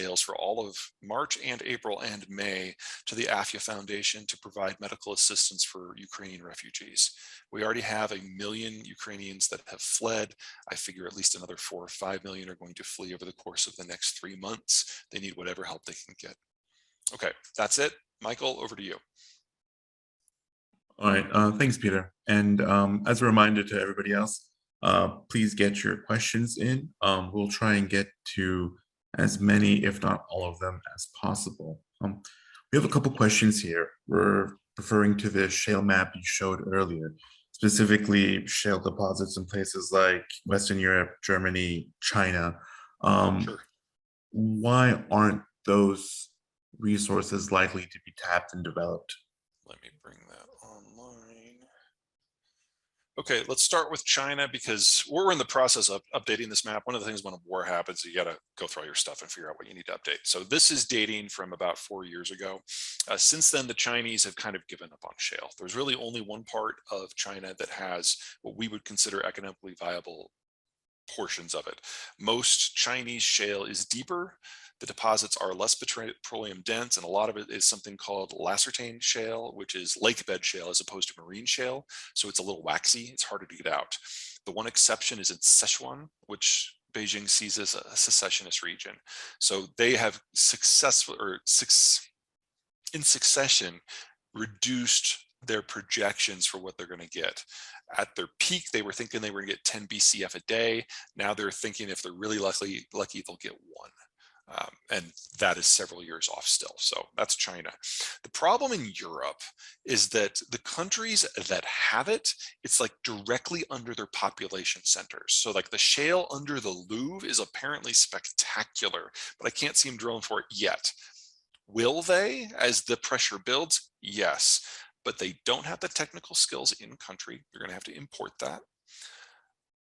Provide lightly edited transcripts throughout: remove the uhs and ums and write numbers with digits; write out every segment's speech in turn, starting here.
sales for all of March and April and May to the AFIA Foundation to provide medical assistance for Ukrainian refugees. We already have 1 million Ukrainians that have fled. I figure at least another 4 or 5 million are going to flee over the course of the next 3 months. They need whatever help they can get. Okay, that's it. Michael, over to you. All right, thanks, Peter. And as a reminder to everybody else, please get your questions in. We'll try and get to as many, if not all of them, as possible. We have a couple questions here. We're referring to the shale map you showed earlier, specifically shale deposits in places like Western Europe, Germany, China. Sure. Why aren't those resources likely to be tapped and developed? Let me bring that online. Okay, let's start with China because we're in the process of updating this map. One of the things when a war happens, you got to go through all your stuff and figure out what you need to update. So this is dating from about 4 years ago. Since then, the Chinese have kind of given up on shale. There's really only one part of China that has what we would consider economically viable portions of it. Most Chinese shale is deeper. The deposits are less petroleum dense, and a lot of it is something called lacertane shale, which is lake bed shale as opposed to marine shale. So it's a little waxy, it's harder to get out. The one exception is in Sichuan, which Beijing sees as a secessionist region. So they have in succession reduced their projections for what they're going to get. At their peak, they were thinking they were going to get 10 BCF a day. Now they're thinking if they're really lucky they'll get 1. And that is several years off still. So that's China. The problem in Europe is that the countries that have it, it's like directly under their population centers. So like the shale under the Louvre is apparently spectacular, but I can't see them drilling for it yet. Will they as the pressure builds? Yes, but they don't have the technical skills in country. They're going to have to import that.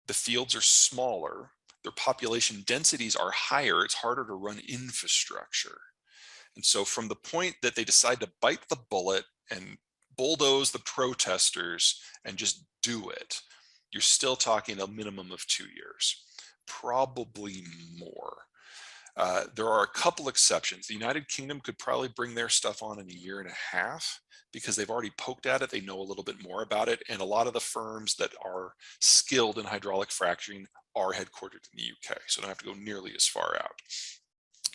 The fields are smaller. Their population densities are higher. It's harder to run infrastructure. And so from the point that they decide to bite the bullet and bulldoze the protesters and just do it, you're still talking a minimum of 2 years, probably more. There are a couple exceptions. The United Kingdom could probably bring their stuff on in 1.5 years because they've already poked at it. They know a little bit more about it. And a lot of the firms that are skilled in hydraulic fracturing are headquartered in the UK. So don't have to go nearly as far out.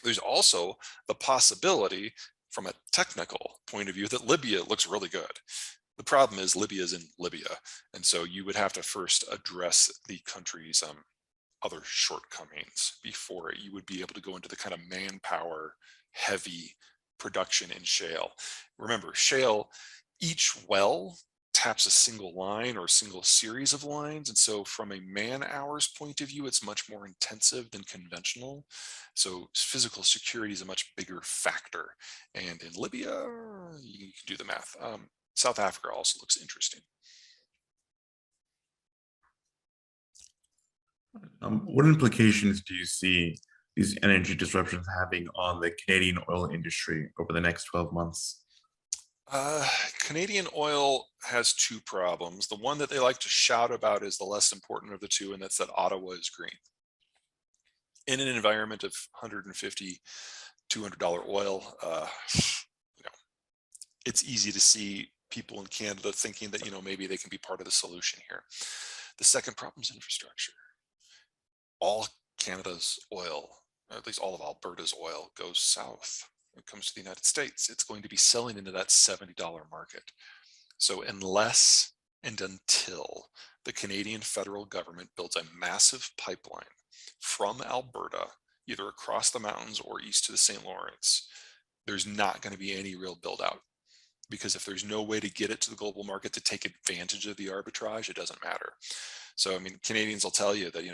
There's also the possibility from a technical point of view that Libya looks really good. The problem is Libya is in Libya. And so you would have to first address the country's other shortcomings before you would be able to go into the kind of manpower heavy production in shale. Remember, shale, each well taps a single line or a single series of lines. And so from a man hours point of view, it's much more intensive than conventional. So physical security is a much bigger factor. And in Libya, you can do the math. South Africa also looks interesting. What implications do you see these energy disruptions having on the Canadian oil industry over the next 12 months? Canadian oil has 2 problems. The one that they like to shout about is the less important of the 2, and that's that Ottawa is green. In an environment of $150, $200 oil, it's easy to see people in Canada thinking that, maybe they can be part of the solution here. The second problem is infrastructure. All Canada's oil, or at least all of Alberta's oil, goes south. When it comes to the United States, it's going to be selling into that $70 market. So unless and until the Canadian federal government builds a massive pipeline from Alberta, either across the mountains or east to the St. Lawrence, there's not going to be any real build out. Because if there's no way to get it to the global market to take advantage of the arbitrage, it doesn't matter. So, I mean, Canadians will tell you that,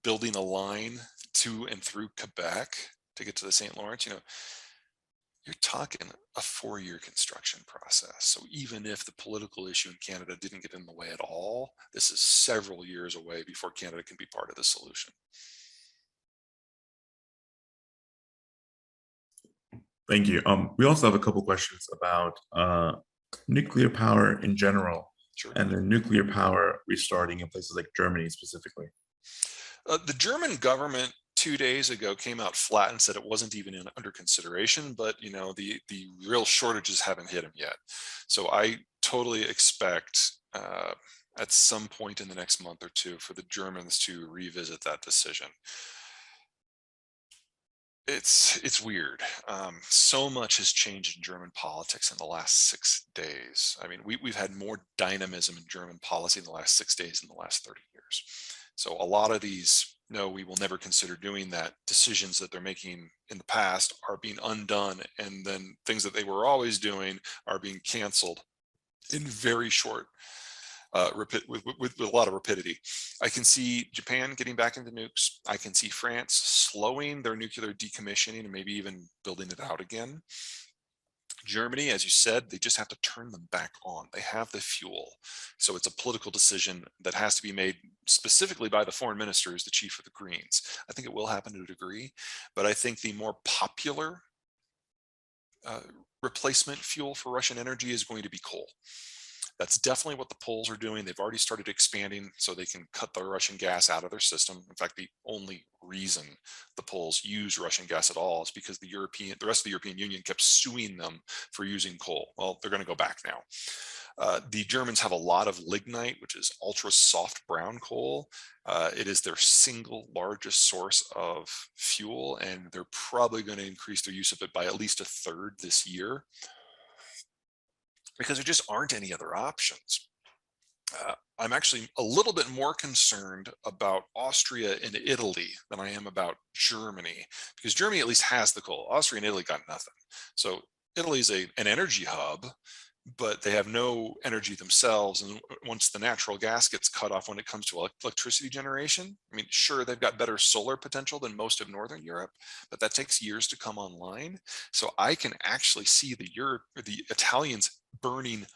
building a line to and through Quebec to get to the St. Lawrence, you're talking a 4-year construction process. So even if the political issue in Canada didn't get in the way at all, this is several years away before Canada can be part of the solution. Thank you. We also have a couple questions about nuclear power in general. Sure. And then nuclear power restarting in places like Germany specifically. The German government 2 days ago came out flat and said it wasn't even under consideration, but the real shortages haven't hit them yet. So I totally expect at some point in the next month or two for the Germans to revisit that decision. It's weird. So much has changed in German politics in the last 6 days. I mean, we've had more dynamism in German policy in the last 6 days in the last 30 years. So a lot of these, no, we will never consider doing that, decisions that they're making in the past are being undone, and then things that they were always doing are being canceled in very short with a lot of rapidity. I can see Japan getting back into nukes. I can see France slowing their nuclear decommissioning and maybe even building it out again. Germany, as you said, they just have to turn them back on. They have the fuel. So it's a political decision that has to be made specifically by the foreign minister, who's the chief of the Greens. I think it will happen to a degree, but I think the more popular uh, replacement fuel for Russian energy is going to be coal. That's definitely what the Poles are doing. They've already started expanding so they can cut the Russian gas out of their system. In fact, the only reason the Poles use Russian gas at all is because the rest of the European Union kept suing them for using coal. Well, they're going to go back now. The Germans have a lot of lignite, which is ultra soft brown coal. It is their single largest source of fuel, and they're probably going to increase their use of it by at least a third this year, because there just aren't any other options. I'm actually a little bit more concerned about Austria and Italy than I am about Germany, because Germany at least has the coal. Austria and Italy got nothing. So Italy is an energy hub, but they have no energy themselves. And once the natural gas gets cut off when it comes to electricity generation, I mean, sure, they've got better solar potential than most of Northern Europe, but that takes years to come online. So I can actually see the Italians burning